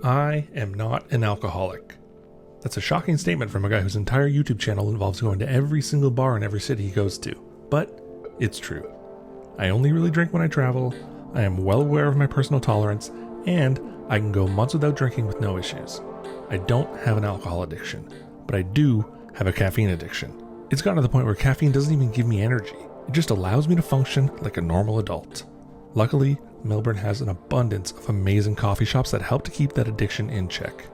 I am not an alcoholic. That's a shocking statement from a guy whose entire YouTube channel involves going to every single bar in every city he goes to. But it's true. I only really drink when I travel, I am well aware of my personal tolerance, and I can go months without drinking with no issues. I don't have an alcohol addiction, but I do have a caffeine addiction. It's gotten to the point where caffeine doesn't even give me energy. It just allows me to function like a normal adult. Luckily, Melbourne has an abundance of amazing coffee shops that help to keep that addiction in check.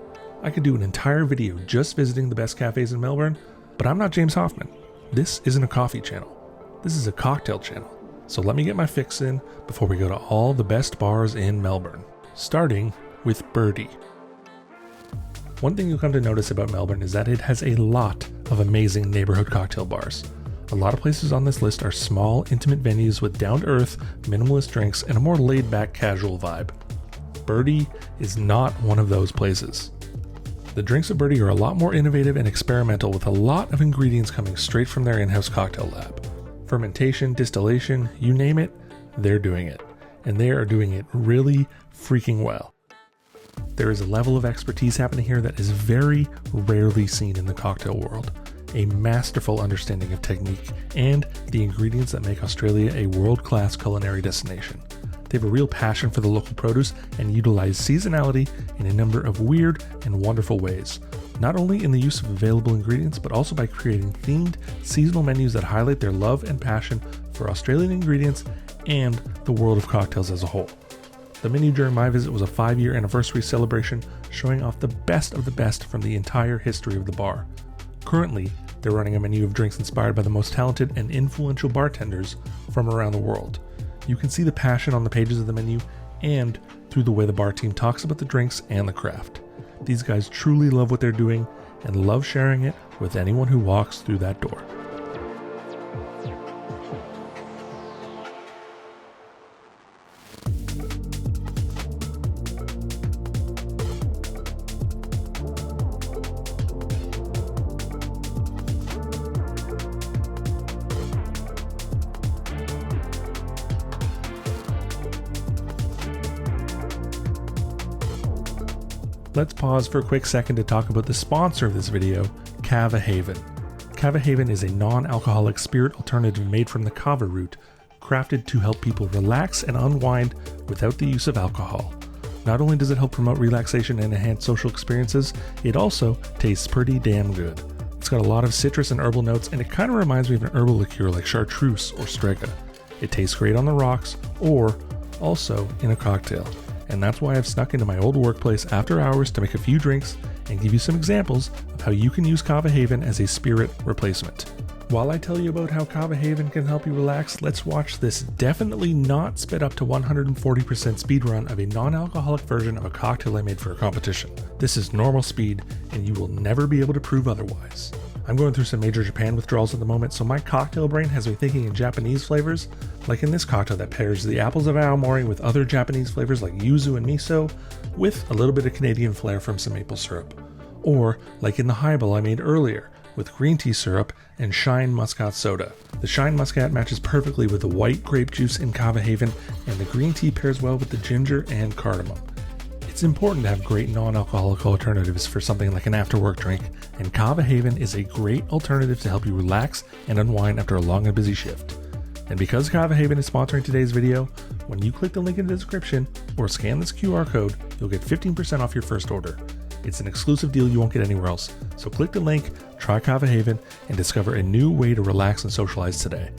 I could do an entire video just visiting the best cafes in Melbourne, but I'm not James Hoffman. This isn't a coffee channel. This is a cocktail channel. So let me get my fix in before we go to all the best bars in Melbourne, starting with Byrdi. One thing you'll come to notice about Melbourne is that it has a lot of amazing neighborhood cocktail bars. A lot of places on this list are small, intimate venues with down-to-earth, minimalist drinks and a more laid-back, casual vibe. Byrdi is not one of those places. The drinks at Byrdi are a lot more innovative and experimental, with a lot of ingredients coming straight from their in-house cocktail lab. Fermentation, distillation, you name it, they're doing it. And they are doing it really freaking well. There is a level of expertise happening here that is very rarely seen in the cocktail world. A masterful understanding of technique and the ingredients that make Australia a world-class culinary destination. They have a real passion for the local produce and utilize seasonality in a number of weird and wonderful ways, not only in the use of available ingredients, but also by creating themed seasonal menus that highlight their love and passion for Australian ingredients and the world of cocktails as a whole. The menu during my visit was a 5-year anniversary celebration showing off the best of the best from the entire history of the bar. Currently, they're running a menu of drinks inspired by the most talented and influential bartenders from around the world. You can see the passion on the pages of the menu and through the way the bar team talks about the drinks and the craft. These guys truly love what they're doing and love sharing it with anyone who walks through that door. Let's pause for a quick second to talk about the sponsor of this video, Kava Haven. Kava Haven is a non-alcoholic spirit alternative made from the kava root, crafted to help people relax and unwind without the use of alcohol. Not only does it help promote relaxation and enhance social experiences, it also tastes pretty damn good. It's got a lot of citrus and herbal notes, and it kind of reminds me of an herbal liqueur like chartreuse or strega. It tastes great on the rocks or also in a cocktail. And that's why I've snuck into my old workplace after hours to make a few drinks and give you some examples of how you can use Kava Haven as a spirit replacement. While I tell you about how Kava Haven can help you relax, let's watch this definitely not sped up to 140% speed run of a non-alcoholic version of a cocktail I made for a competition. This is normal speed, and you will never be able to prove otherwise. I'm going through some major Japan withdrawals at the moment, so my cocktail brain has me thinking in Japanese flavors, like in this cocktail that pairs the apples of aomori with other Japanese flavors like yuzu and miso, with a little bit of Canadian flair from some maple syrup. Or like in the highball I made earlier, with green tea syrup and Shine Muscat soda. The Shine Muscat matches perfectly with the white grape juice in Kava Haven, and the green tea pairs well with the ginger and cardamom. It's important to have great non-alcoholic alternatives for something like an after-work drink, and Kava Haven is a great alternative to help you relax and unwind after a long and busy shift. And because Kava Haven is sponsoring today's video, when you click the link in the description or scan this QR code, you'll get 15% off your first order. It's an exclusive deal you won't get anywhere else, so click the link, try Kava Haven, and discover a new way to relax and socialize today.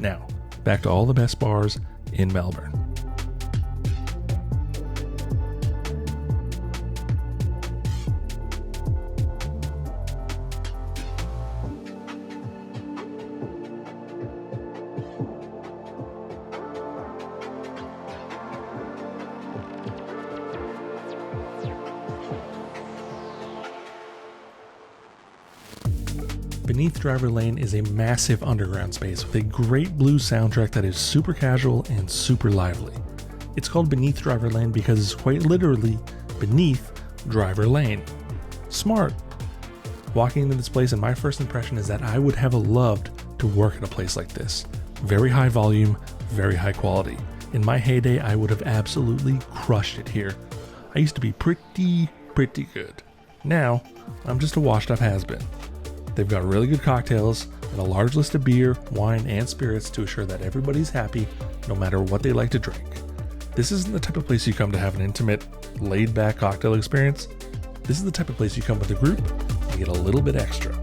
Now, back to all the best bars in Melbourne. Beneath Driver Lane is a massive underground space with a great blues soundtrack that is super casual and super lively. It's called Beneath Driver Lane because it's quite literally beneath Driver Lane. Smart. Walking into this place, and my first impression is that I would have loved to work at a place like this. Very high volume, very high quality. In my heyday, I would have absolutely crushed it here. I used to be pretty good. Now, I'm just a washed up has-been. They've got really good cocktails and a large list of beer, wine, and spirits to assure that everybody's happy no matter what they like to drink. This isn't the type of place you come to have an intimate, laid-back cocktail experience. This is the type of place you come with a group and get a little bit extra.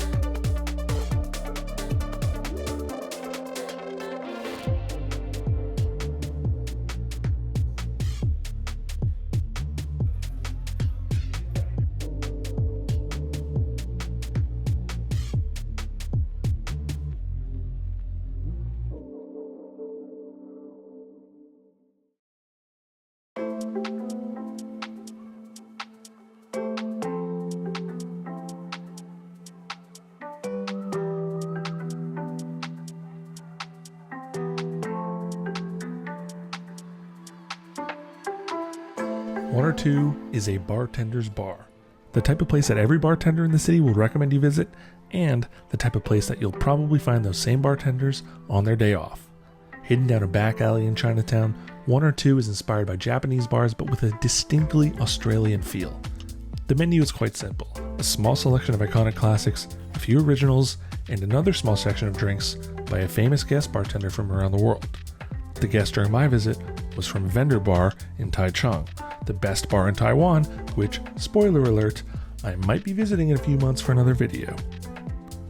One or Two is a bartender's bar. The type of place that every bartender in the city will recommend you visit, and the type of place that you'll probably find those same bartenders on their day off. Hidden down a back alley in Chinatown, One or Two is inspired by Japanese bars but with a distinctly Australian feel. The menu is quite simple. A small selection of iconic classics, a few originals, and another small section of drinks by a famous guest bartender from around the world. The guest during my visit was from Vendor Bar in Taichung, the best bar in Taiwan, which, spoiler alert, I might be visiting in a few months for another video.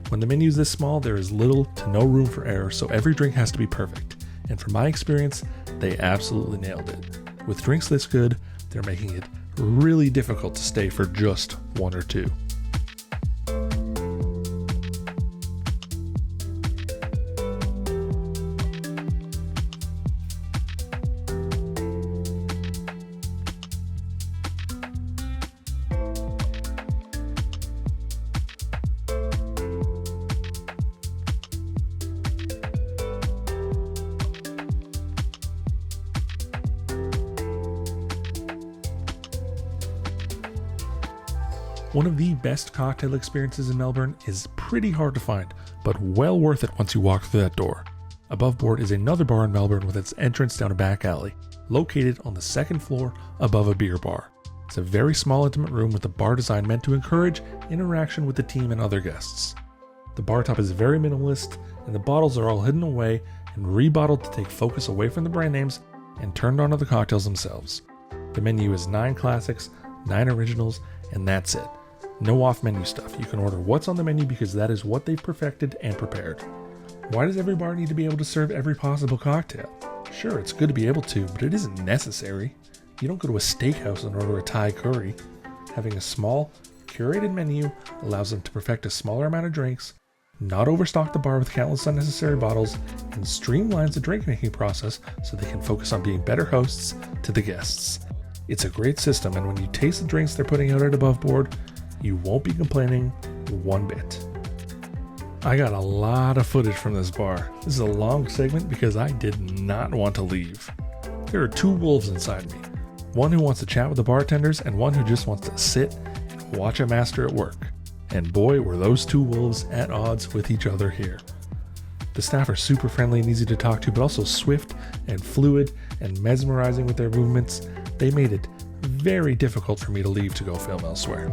When the menu is this small, there is little to no room for error, so every drink has to be perfect. And from my experience, they absolutely nailed it. With drinks this good, they're making it really difficult to stay for just one or two. One of the best cocktail experiences in Melbourne is pretty hard to find, but well worth it once you walk through that door. Above Board is another bar in Melbourne with its entrance down a back alley, located on the second floor above a beer bar. It's a very small intimate room with a bar design meant to encourage interaction with the team and other guests. The bar top is very minimalist, and the bottles are all hidden away and rebottled to take focus away from the brand names and turned onto the cocktails themselves. The menu is 9 classics, 9 originals, and that's it. No off-menu stuff. You can order what's on the menu because that is what they've perfected and prepared. Why does every bar need to be able to serve every possible cocktail? Sure, it's good to be able to, but it isn't necessary. You don't go to a steakhouse and order a Thai curry. Having a small, curated menu allows them to perfect a smaller amount of drinks, not overstock the bar with countless unnecessary bottles, and streamlines the drink-making process so they can focus on being better hosts to the guests. It's a great system, and when you taste the drinks they're putting out at Above Board, you won't be complaining one bit. I got a lot of footage from this bar. This is a long segment because I did not want to leave. There are 2 wolves inside me. One who wants to chat with the bartenders and one who just wants to sit and watch a master at work. And boy, were those 2 wolves at odds with each other here. The staff are super friendly and easy to talk to, but also swift and fluid and mesmerizing with their movements. They made it very difficult for me to leave to go film elsewhere.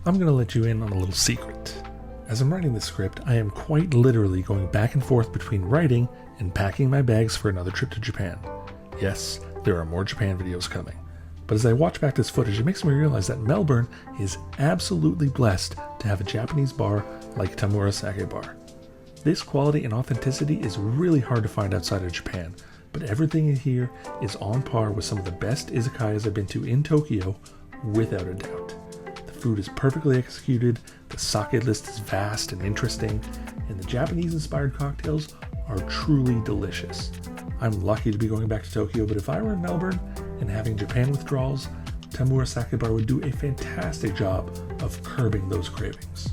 I'm going to let you in on a little secret. As I'm writing this script, I am quite literally going back and forth between writing and packing my bags for another trip to Japan. Yes, there are more Japan videos coming. But as I watch back this footage, it makes me realize that Melbourne is absolutely blessed to have a Japanese bar like Tamura Sake Bar. This quality and authenticity is really hard to find outside of Japan, but everything here is on par with some of the best izakayas I've been to in Tokyo, without a doubt. The food is perfectly executed, the sake list is vast and interesting, and the Japanese-inspired cocktails are truly delicious. I'm lucky to be going back to Tokyo, but if I were in Melbourne and having Japan withdrawals, Tamura Sake Bar would do a fantastic job of curbing those cravings.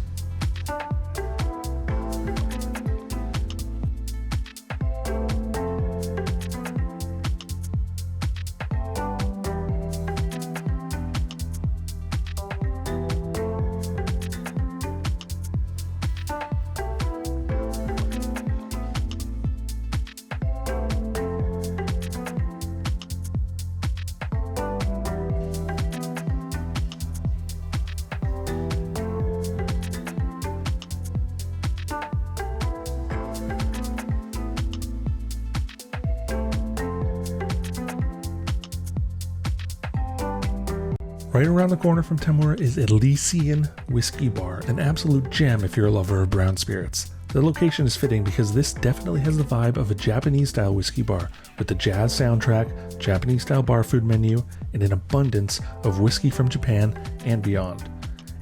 Right around the corner from Tamura is Elysian Whiskey Bar, an absolute gem if you're a lover of brown spirits. The location is fitting because this definitely has the vibe of a Japanese-style whiskey bar, with the jazz soundtrack, Japanese-style bar food menu, and an abundance of whiskey from Japan and beyond.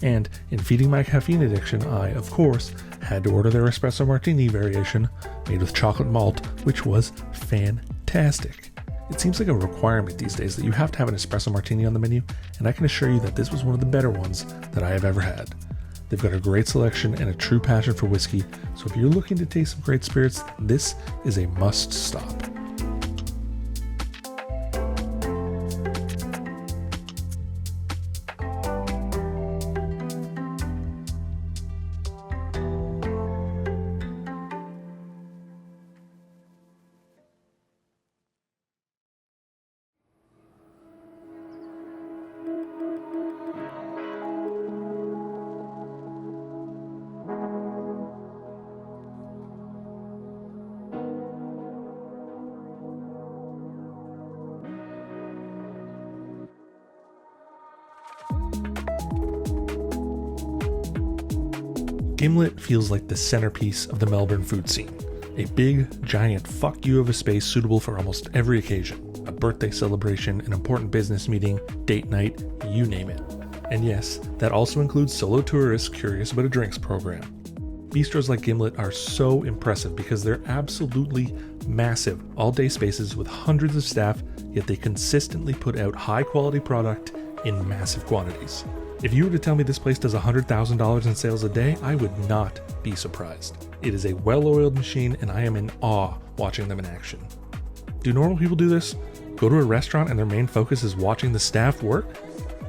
And in feeding my caffeine addiction, I, of course, had to order their espresso martini variation, made with chocolate malt, which was fantastic. It seems like a requirement these days that you have to have an espresso martini on the menu, and I can assure you that this was one of the better ones that I have ever had. They've got a great selection and a true passion for whiskey, so if you're looking to taste some great spirits, this is a must stop. Gimlet feels like the centerpiece of the Melbourne food scene. A big, giant fuck you of a space suitable for almost every occasion. A birthday celebration, an important business meeting, date night, you name it. And yes, that also includes solo tourists curious about a drinks program. Bistros like Gimlet are so impressive because they're absolutely massive all-day spaces with hundreds of staff, yet they consistently put out high-quality product in massive quantities. If you were to tell me this place does $100,000 in sales a day, I would not be surprised. It is a well-oiled machine, and I am in awe watching them in action. Do normal people do this? Go to a restaurant and their main focus is watching the staff work?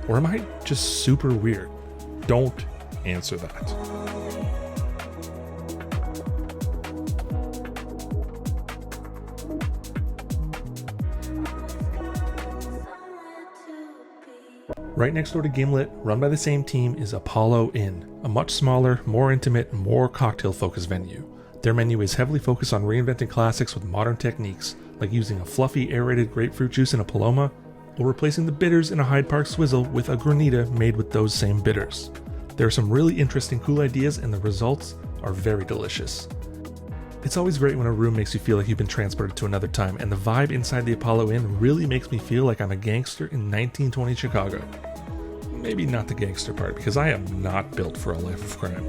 Or am I just super weird? Don't answer that. Right next door to Gimlet, run by the same team, is Apollo Inn, a much smaller, more intimate, more cocktail-focused venue. Their menu is heavily focused on reinventing classics with modern techniques, like using a fluffy aerated grapefruit juice in a Paloma, or replacing the bitters in a Hyde Park Swizzle with a granita made with those same bitters. There are some really interesting, cool ideas, and the results are very delicious. It's always great when a room makes you feel like you've been transported to another time, and the vibe inside the Apollo Inn really makes me feel like I'm a gangster in 1920 Chicago. Maybe not the gangster part, because I am not built for a life of crime.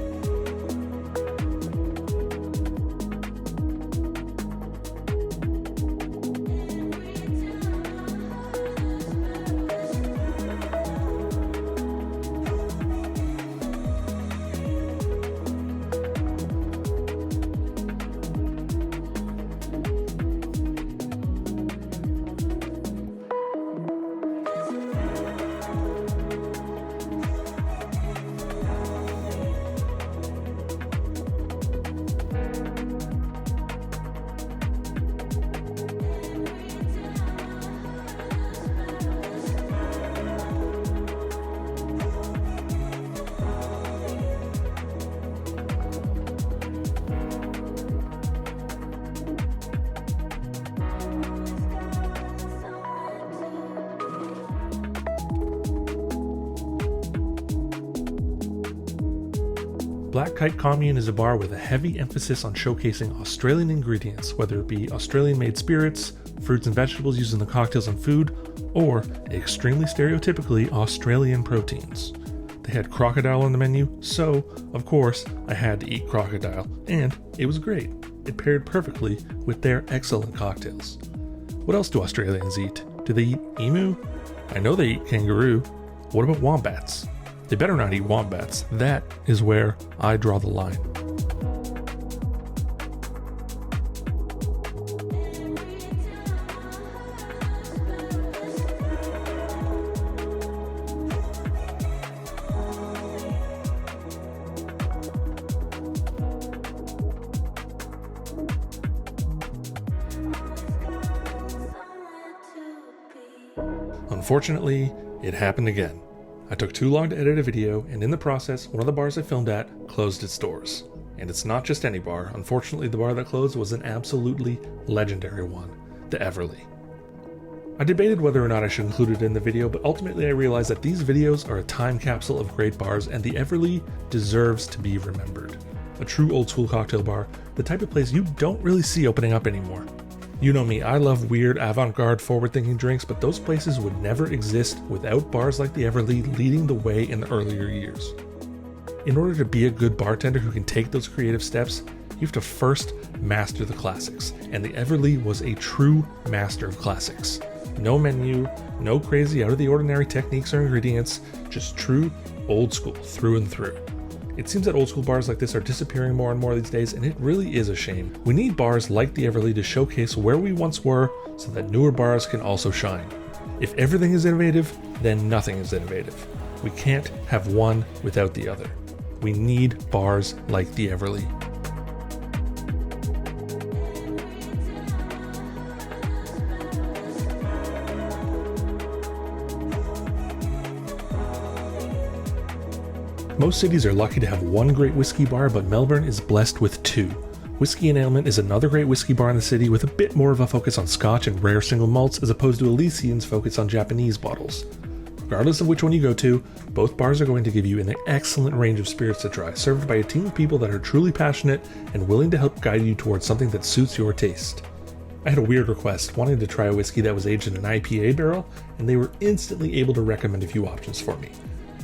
Black Kite Commune is a bar with a heavy emphasis on showcasing Australian ingredients, whether it be Australian-made spirits, fruits and vegetables used in the cocktails and food, or extremely stereotypically Australian proteins. They had crocodile on the menu, so, of course, I had to eat crocodile, and it was great. It paired perfectly with their excellent cocktails. What else do Australians eat? Do they eat emu? I know they eat kangaroo. What about wombats? They better not eat wombats. That is where I draw the line. Unfortunately, it happened again. I took too long to edit a video, and in the process, one of the bars I filmed at closed its doors. And it's not just any bar. Unfortunately, the bar that closed was an absolutely legendary one, the Everleigh. I debated whether or not I should include it in the video, but ultimately I realized that these videos are a time capsule of great bars, and the Everleigh deserves to be remembered. A true old school cocktail bar, the type of place you don't really see opening up anymore. You know me, I love weird, avant-garde, forward-thinking drinks, but those places would never exist without bars like the Everleigh leading the way in the earlier years. In order to be a good bartender who can take those creative steps, you have to first master the classics, and the Everleigh was a true master of classics. No menu, no crazy out-of-the-ordinary techniques or ingredients, just true old school through and through. It seems that old school bars like this are disappearing more and more these days, and it really is a shame. We need bars like the Everleigh to showcase where we once were so that newer bars can also shine. If everything is innovative, then nothing is innovative. We can't have one without the other. We need bars like the Everleigh. Most cities are lucky to have one great whiskey bar, but Melbourne is blessed with two. Whiskey and Alement is another great whiskey bar in the city with a bit more of a focus on Scotch and rare single malts as opposed to Elysian's focus on Japanese bottles. Regardless of which one you go to, both bars are going to give you an excellent range of spirits to try, served by a team of people that are truly passionate and willing to help guide you towards something that suits your taste. I had a weird request, wanting to try a whiskey that was aged in an IPA barrel, and they were instantly able to recommend a few options for me.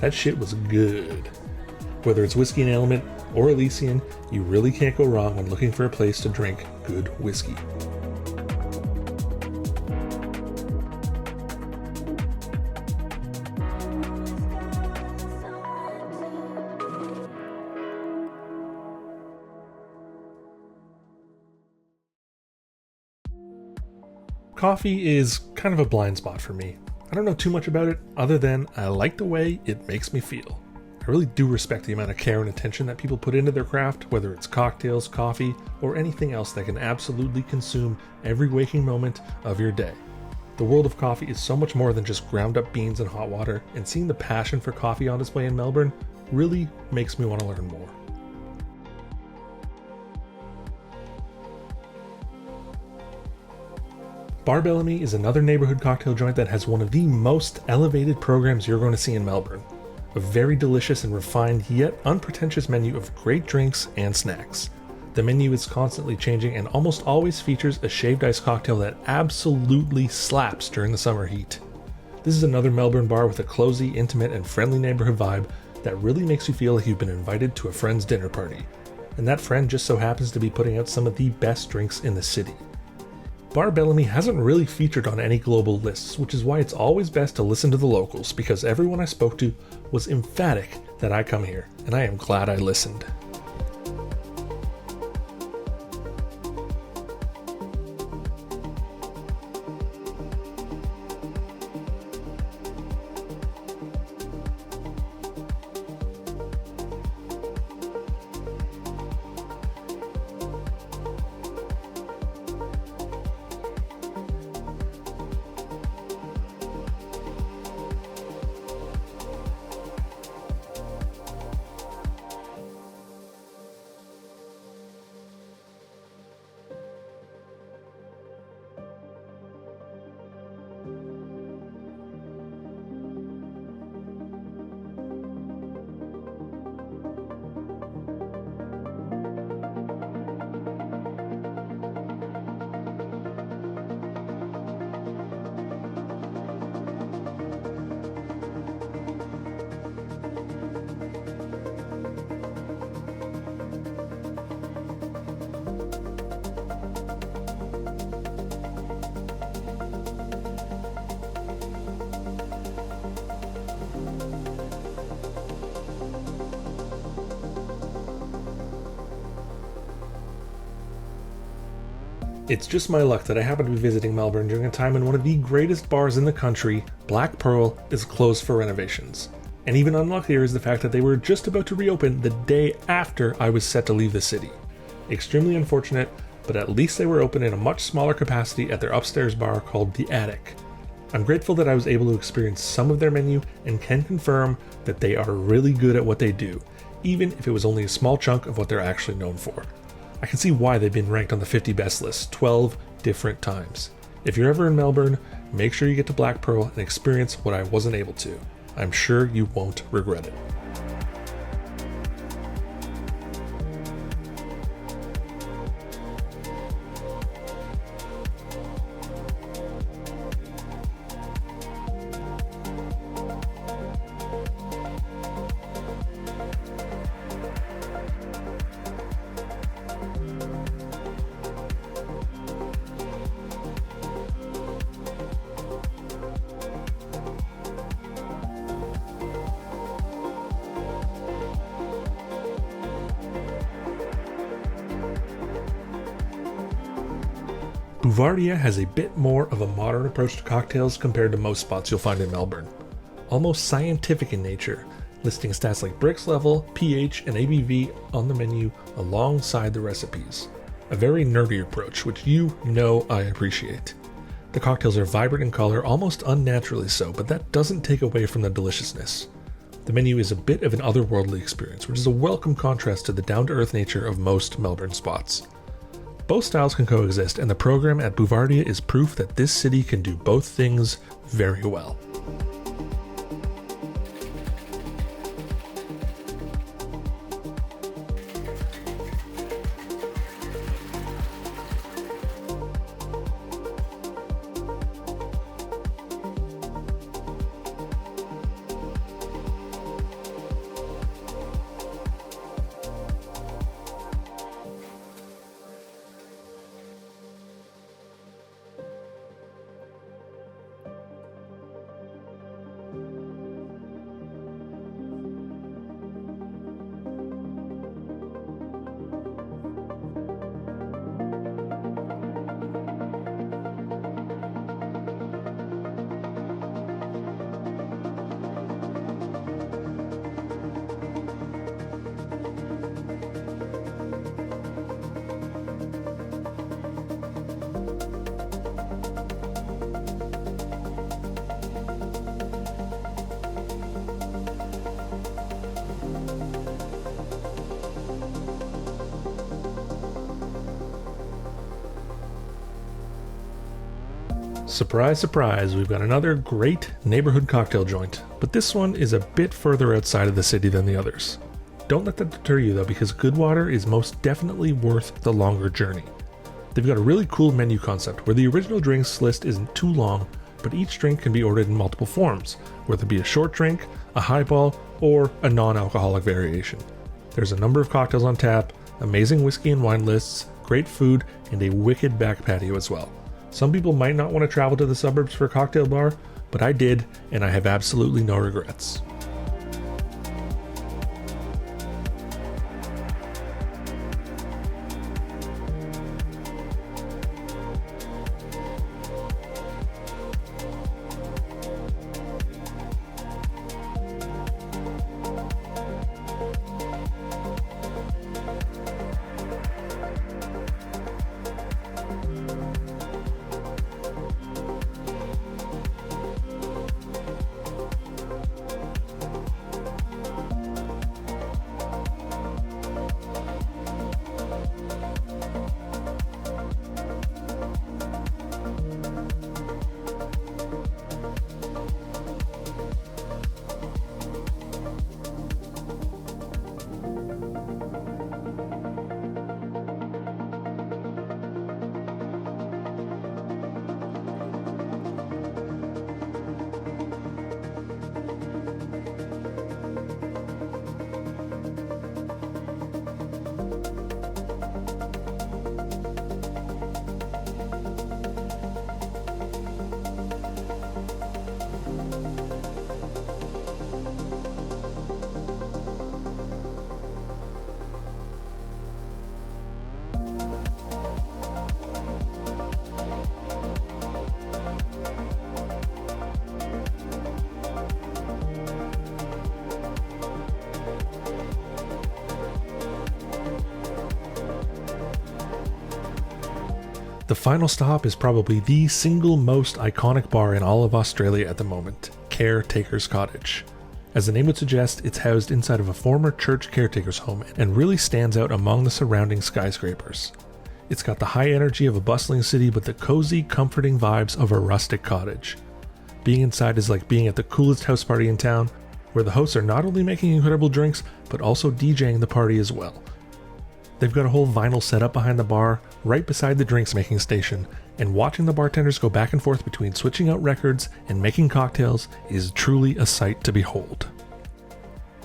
That shit was good. Whether it's Whiskey and Alement or Elysian, you really can't go wrong when looking for a place to drink good whiskey. Coffee is kind of a blind spot for me. I don't know too much about it other than I like the way it makes me feel. I really do respect the amount of care and attention that people put into their craft, whether it's cocktails, coffee, or anything else that can absolutely consume every waking moment of your day. The world of coffee is so much more than just ground up beans and hot water, and seeing the passion for coffee on display in Melbourne really makes me want to learn more. Bar Bellamy is another neighborhood cocktail joint that has one of the most elevated programs you're going to see in Melbourne. A very delicious and refined yet unpretentious menu of great drinks and snacks. The menu is constantly changing and almost always features a shaved ice cocktail that absolutely slaps during the summer heat. This is another Melbourne bar with a cozy, intimate, and friendly neighborhood vibe that really makes you feel like you've been invited to a friend's dinner party. And that friend just so happens to be putting out some of the best drinks in the city. Bar Bellamy hasn't really featured on any global lists, which is why it's always best to listen to the locals, because everyone I spoke to was emphatic that I come here, and I am glad I listened. It's just my luck that I happen to be visiting Melbourne during a time when one of the greatest bars in the country, Black Pearl, is closed for renovations. And even unluckier is the fact that they were just about to reopen the day after I was set to leave the city. Extremely unfortunate, but at least they were open in a much smaller capacity at their upstairs bar called The Attic. I'm grateful that I was able to experience some of their menu and can confirm that they are really good at what they do, even if it was only a small chunk of what they're actually known for. I can see why they've been ranked on the 50 best list 12 different times. If you're ever in Melbourne, make sure you get to Black Pearl and experience what I wasn't able to. I'm sure you won't regret it. Bouvardia has a bit more of a modern approach to cocktails compared to most spots you'll find in Melbourne. Almost scientific in nature, listing stats like Brix level, pH, and ABV on the menu alongside the recipes. A very nerdy approach, which you know I appreciate. The cocktails are vibrant in color, almost unnaturally so, but that doesn't take away from the deliciousness. The menu is a bit of an otherworldly experience, which is a welcome contrast to the down-to-earth nature of most Melbourne spots. Both styles can coexist, and the program at Bouvardia is proof that this city can do both things very well. Surprise, surprise, we've got another great neighborhood cocktail joint, but this one is a bit further outside of the city than the others. Don't let that deter you though, because Goodwater is most definitely worth the longer journey. They've got a really cool menu concept where the original drinks list isn't too long, but each drink can be ordered in multiple forms, whether it be a short drink, a highball, or a non-alcoholic variation. There's a number of cocktails on tap, amazing whiskey and wine lists, great food, and a wicked back patio as well. Some people might not want to travel to the suburbs for a cocktail bar, but I did, and I have absolutely no regrets. The final stop is probably the single most iconic bar in all of Australia at the moment, Caretaker's Cottage. As the name would suggest, it's housed inside of a former church caretaker's home and really stands out among the surrounding skyscrapers. It's got the high energy of a bustling city but the cozy, comforting vibes of a rustic cottage. Being inside is like being at the coolest house party in town, where the hosts are not only making incredible drinks, but also DJing the party as well. They've got a whole vinyl setup behind the bar, right beside the drinks making station, and watching the bartenders go back and forth between switching out records and making cocktails is truly a sight to behold.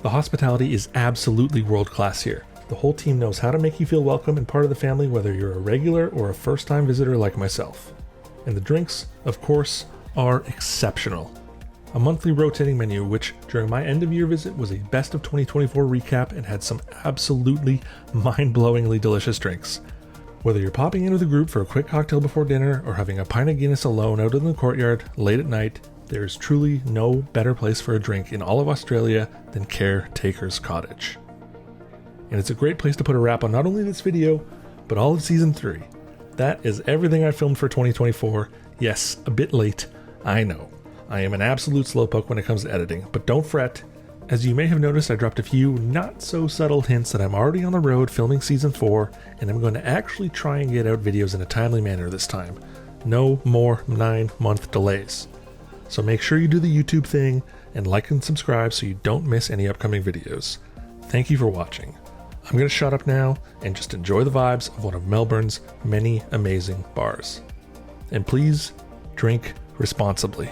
The hospitality is absolutely world class here. The whole team knows how to make you feel welcome and part of the family, whether you're a regular or a first-time visitor like myself. And the drinks, of course, are exceptional. A monthly rotating menu, which during my end-of-year visit was a best of 2024 recap and had some absolutely mind-blowingly delicious drinks. Whether you're popping in with a group for a quick cocktail before dinner or having a pint of Guinness alone out in the courtyard late at night, there's truly no better place for a drink in all of Australia than Caretaker's Cottage. And it's a great place to put a wrap on not only this video, but all of Season 3. That is everything I filmed for 2024. Yes, a bit late, I know. I am an absolute slowpoke when it comes to editing, but don't fret. As you may have noticed, I dropped a few not so subtle hints that I'm already on the road filming Season 4, and I'm going to actually try and get out videos in a timely manner this time. No more 9-month delays. So make sure you do the YouTube thing and like and subscribe so you don't miss any upcoming videos. Thank you for watching. I'm going to shut up now and just enjoy the vibes of one of Melbourne's many amazing bars. And please, drink responsibly.